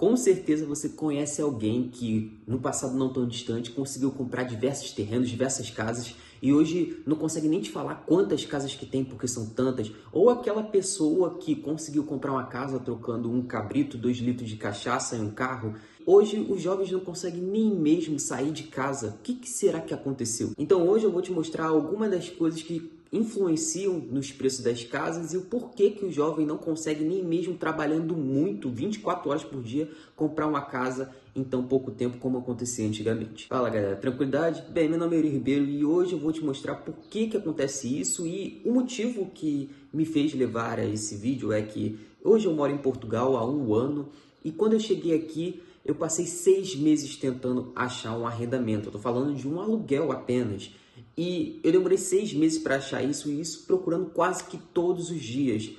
Com certeza você conhece alguém que, no passado não tão distante, conseguiu comprar diversos terrenos, diversas casas e hoje não consegue nem te falar quantas casas que tem porque são tantas. Ou aquela pessoa que conseguiu comprar uma casa trocando um cabrito, 2 litros de cachaça em um carro. Hoje os jovens não conseguem nem mesmo sair de casa. O que será que aconteceu? Então hoje eu vou te mostrar algumas das coisas que influenciam nos preços das casas e o porquê que o jovem não consegue nem mesmo trabalhando muito, 24 horas por dia, comprar uma casa em tão pouco tempo como acontecia antigamente. Fala galera, tranquilidade? Bem, meu nome é Yuri Ribeiro e hoje eu vou te mostrar por que acontece isso e o motivo que me fez levar a esse vídeo é que hoje eu moro em Portugal há 1 ano e quando eu cheguei aqui eu passei 6 meses tentando achar um arrendamento. Eu tô falando de um aluguel apenas. E eu demorei 6 meses para achar isso e isso procurando quase que todos os dias.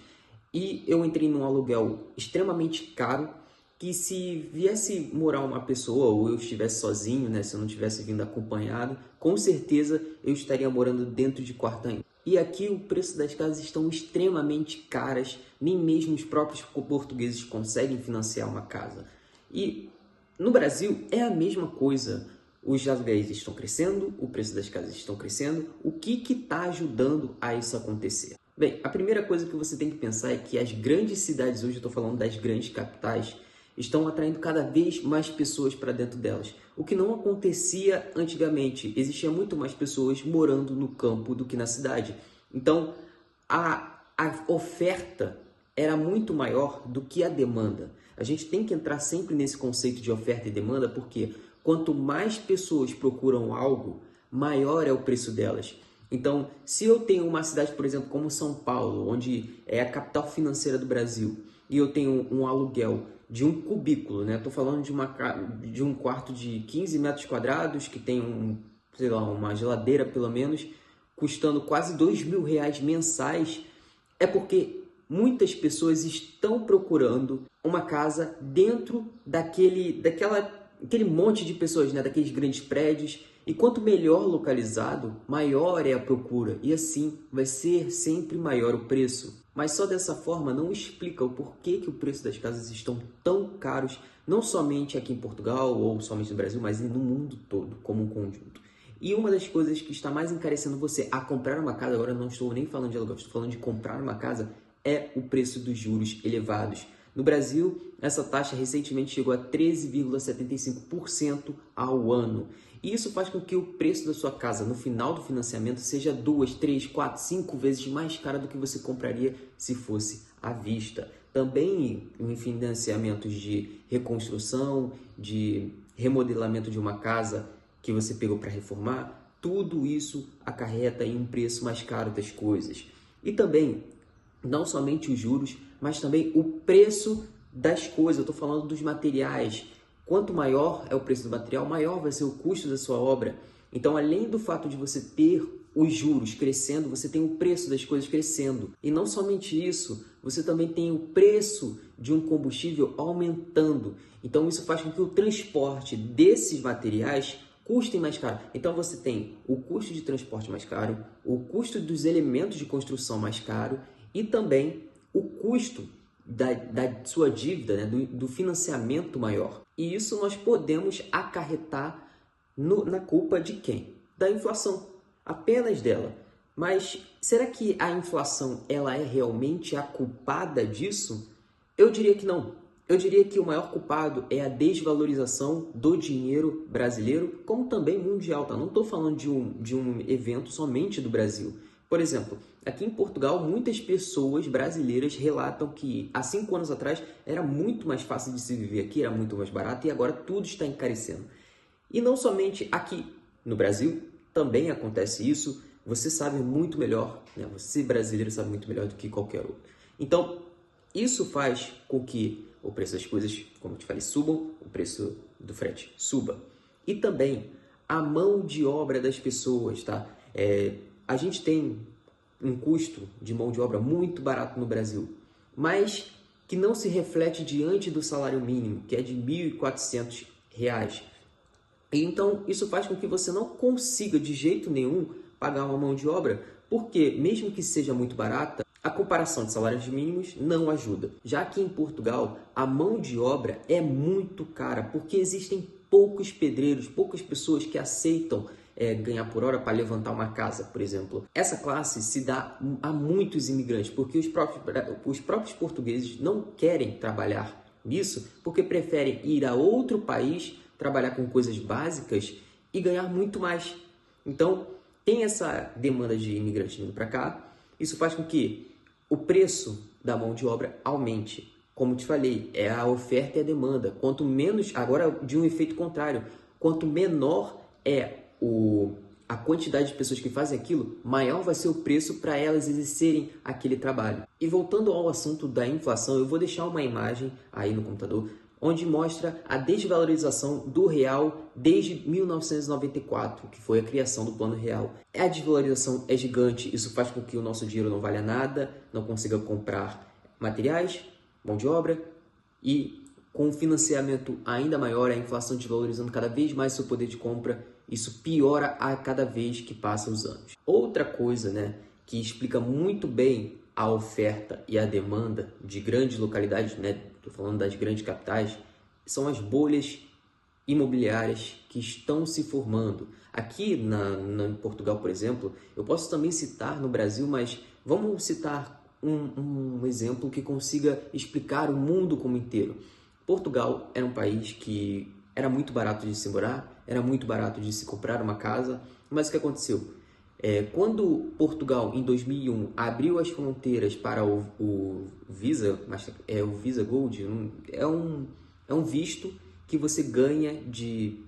E eu entrei num aluguel extremamente caro que se viesse morar uma pessoa ou eu estivesse sozinho, né, se eu não tivesse vindo acompanhado, com certeza eu estaria morando dentro de quarto. E aqui o preço das casas estão extremamente caras, nem mesmo os próprios portugueses conseguem financiar uma casa. E no Brasil é a mesma coisa. Os aluguéis estão crescendo, o preço das casas estão crescendo. O que está ajudando a isso acontecer? Bem, a primeira coisa que você tem que pensar é que as grandes cidades, hoje eu estou falando das grandes capitais, estão atraindo cada vez mais pessoas para dentro delas. O que não acontecia antigamente, existia muito mais pessoas morando no campo do que na cidade. Então, a oferta era muito maior do que a demanda. A gente tem que entrar sempre nesse conceito de oferta e demanda, porque quanto mais pessoas procuram algo, maior é o preço delas. Então, se eu tenho uma cidade, por exemplo, como São Paulo, onde é a capital financeira do Brasil, e eu tenho um aluguel de um cubículo, né? Estou falando de um quarto de 15 metros quadrados, que tem sei lá, uma geladeira pelo menos, custando quase R$ 2.000 mensais, é porque muitas pessoas estão procurando uma casa dentro daquele monte de pessoas, né? Daqueles grandes prédios. E quanto melhor localizado, maior é a procura. E assim vai ser sempre maior o preço. Mas só dessa forma não explica o porquê que o preço das casas estão tão caros, não somente aqui em Portugal ou somente no Brasil, mas no mundo todo, como um conjunto. E uma das coisas que está mais encarecendo você a comprar uma casa, agora não estou nem falando de aluguel, estou falando de comprar uma casa, é o preço dos juros elevados. No Brasil, essa taxa recentemente chegou a 13,75% ao ano. E isso faz com que o preço da sua casa no final do financiamento seja 2, 3, 4, 5 vezes mais cara do que você compraria se fosse à vista. Também em financiamentos de reconstrução, de remodelamento de uma casa que você pegou para reformar, tudo isso acarreta em um preço mais caro das coisas. E também, não somente os juros, mas também o preço das coisas. Eu estou falando dos materiais. Quanto maior é o preço do material, maior vai ser o custo da sua obra. Então, além do fato de você ter os juros crescendo, você tem o preço das coisas crescendo. E não somente isso, você também tem o preço de um combustível aumentando. Então, isso faz com que o transporte desses materiais custe mais caro. Então, você tem o custo de transporte mais caro, o custo dos elementos de construção mais caro e também o custo da sua dívida, né? do financiamento maior. E isso nós podemos acarretar na culpa de quem? Da inflação, apenas dela. Mas será que a inflação ela é realmente a culpada disso? Eu diria que não. Eu diria que o maior culpado é a desvalorização do dinheiro brasileiro, como também mundial. Tá? Não estou falando de um evento somente do Brasil. Por exemplo, aqui em Portugal, muitas pessoas brasileiras relatam que há 5 anos atrás era muito mais fácil de se viver aqui, era muito mais barato e agora tudo está encarecendo. E não somente aqui no Brasil, também acontece isso. Você sabe muito melhor, né? Você brasileiro sabe muito melhor do que qualquer outro. Então, isso faz com que o preço das coisas, como eu te falei, subam, o preço do frete suba. E também a mão de obra das pessoas, tá? A gente tem um custo de mão de obra muito barato no Brasil, mas que não se reflete diante do salário mínimo, que é de R$ 1.400. E então, isso faz com que você não consiga de jeito nenhum pagar uma mão de obra, porque mesmo que seja muito barata, A comparação de salários mínimos não ajuda, já que em Portugal a mão de obra é muito cara, porque existem poucos pedreiros, poucas pessoas que aceitam ganhar por hora para levantar uma casa, por exemplo. Essa classe se dá a muitos imigrantes, porque os próprios portugueses não querem trabalhar nisso, porque preferem ir a outro país, trabalhar com coisas básicas e ganhar muito mais. Então, tem essa demanda de imigrantes vindo para cá, isso faz com que o preço da mão de obra aumente. Como te falei, é a oferta e a demanda. Quanto menos, agora de um efeito contrário, quanto menor é a quantidade de pessoas que fazem aquilo, maior vai ser o preço para elas exercerem aquele trabalho. E voltando ao assunto da inflação, eu vou deixar uma imagem aí no computador, onde mostra a desvalorização do real desde 1994, que foi a criação do Plano Real. A desvalorização é gigante, isso faz com que o nosso dinheiro não valha nada, não consiga comprar materiais, mão de obra, e com um financiamento ainda maior, a inflação desvalorizando cada vez mais seu poder de compra, isso piora a cada vez que passam os anos. Outra coisa, que explica muito bem a oferta e a demanda de grandes localidades, estou falando das grandes capitais, são as bolhas imobiliárias que estão se formando. Aqui em Portugal, por exemplo, eu posso também citar no Brasil, mas vamos citar um exemplo que consiga explicar o mundo como inteiro. Portugal era um país que era muito barato de se morar, era muito barato de se comprar uma casa, mas o que aconteceu? Quando Portugal, em 2001, abriu as fronteiras para o Visa, o Visa Gold, é um visto que você ganha de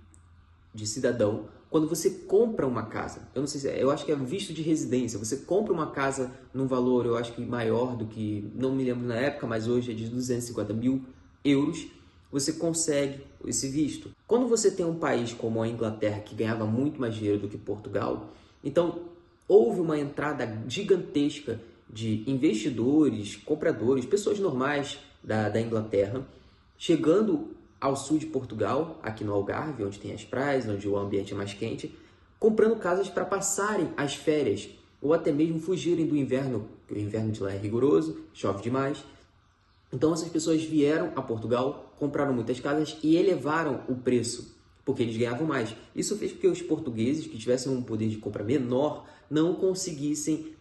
cidadão quando você compra uma casa. Eu não sei eu acho que é visto de residência. Você compra uma casa num valor, eu acho que maior do que, não me lembro na época, mas hoje é de 250 mil euros. Você consegue esse visto. Quando você tem um país como a Inglaterra, que ganhava muito mais dinheiro do que Portugal, então houve uma entrada gigantesca de investidores, compradores, pessoas normais da Inglaterra, chegando ao sul de Portugal, aqui no Algarve, onde tem as praias, onde o ambiente é mais quente, comprando casas para passarem as férias, ou até mesmo fugirem do inverno, porque o inverno de lá é rigoroso, chove demais. Então essas pessoas vieram a Portugal, compraram muitas casas e elevaram o preço, porque eles ganhavam mais. Isso fez com que os portugueses, que tivessem um poder de compra menor, não conseguissem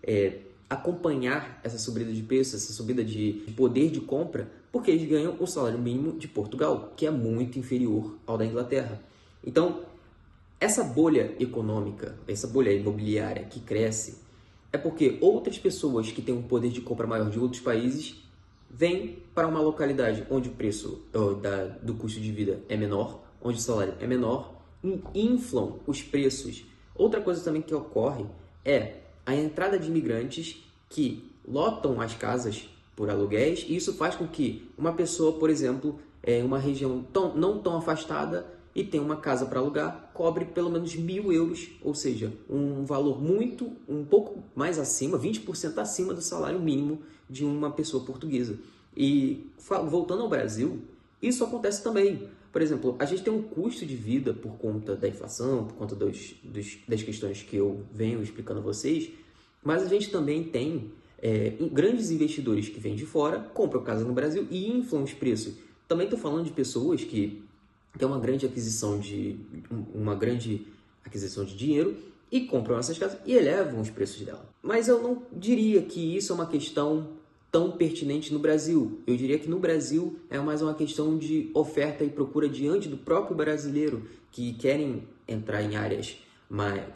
acompanhar essa subida de preço, essa subida de poder de compra, porque eles ganham o salário mínimo de Portugal, que é muito inferior ao da Inglaterra. Então, essa bolha econômica, essa bolha imobiliária que cresce, é porque outras pessoas que têm um poder de compra maior de outros países vêm para uma localidade onde o preço do custo de vida é menor, onde o salário é menor, e inflam os preços. Outra coisa também que ocorre é a entrada de imigrantes que lotam as casas por aluguéis, e isso faz com que uma pessoa, por exemplo, em uma região não tão afastada e tem uma casa para alugar, cobre pelo menos 1.000 euros, ou seja, um valor um pouco mais acima, 20% acima do salário mínimo de uma pessoa portuguesa. E voltando ao Brasil, isso acontece também. Por exemplo, a gente tem um custo de vida por conta da inflação, por conta das questões que eu venho explicando a vocês, mas a gente também tem grandes investidores que vêm de fora, compram casa no Brasil e inflam os preços. Também estou falando de pessoas que têm uma grande aquisição de dinheiro e compram essas casas e elevam os preços dela. Mas eu não diria que isso é uma questão tão pertinente no Brasil. Eu diria que no Brasil é mais uma questão de oferta e procura diante do próprio brasileiro, que querem entrar em áreas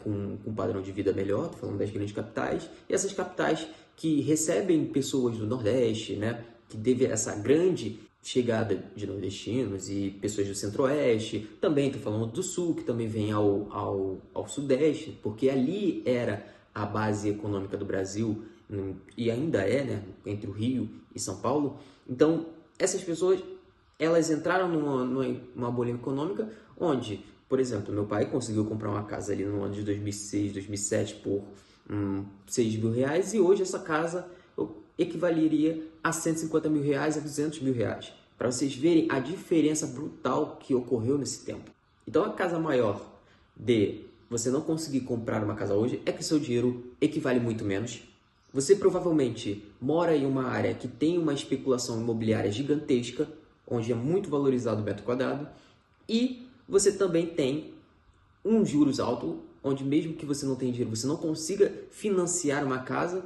com um padrão de vida melhor, estou falando das grandes capitais, e essas capitais que recebem pessoas do Nordeste, que teve essa grande chegada de nordestinos e pessoas do Centro-Oeste, também estou falando do Sul, que também vem ao Sudeste, porque ali era a base econômica do Brasil, e ainda é, entre o Rio e São Paulo. Então, essas pessoas, elas entraram numa bolha econômica onde, por exemplo, meu pai conseguiu comprar uma casa ali no ano de 2006, 2007 por 6 mil reais, e hoje essa casa equivaleria a 150 mil reais, a 200 mil reais, para vocês verem a diferença brutal que ocorreu nesse tempo. Então, a casa maior de você não conseguir comprar uma casa hoje é que seu dinheiro equivale muito menos. Você provavelmente mora em uma área que tem uma especulação imobiliária gigantesca, onde é muito valorizado o metro quadrado, e você também tem um juros alto, onde mesmo que você não tenha dinheiro, você não consiga financiar uma casa,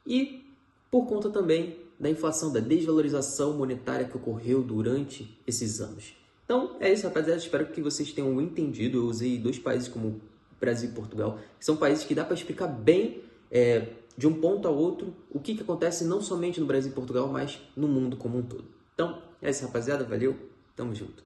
e por conta também da inflação, da desvalorização monetária que ocorreu durante esses anos. Então, é isso, rapaziada. Espero que vocês tenham entendido. Eu usei dois países como Brasil e Portugal, que são países que dá para explicar bem, de um ponto a outro, o que acontece não somente no Brasil e Portugal, mas no mundo como um todo. Então, é isso, rapaziada. Valeu, tamo junto.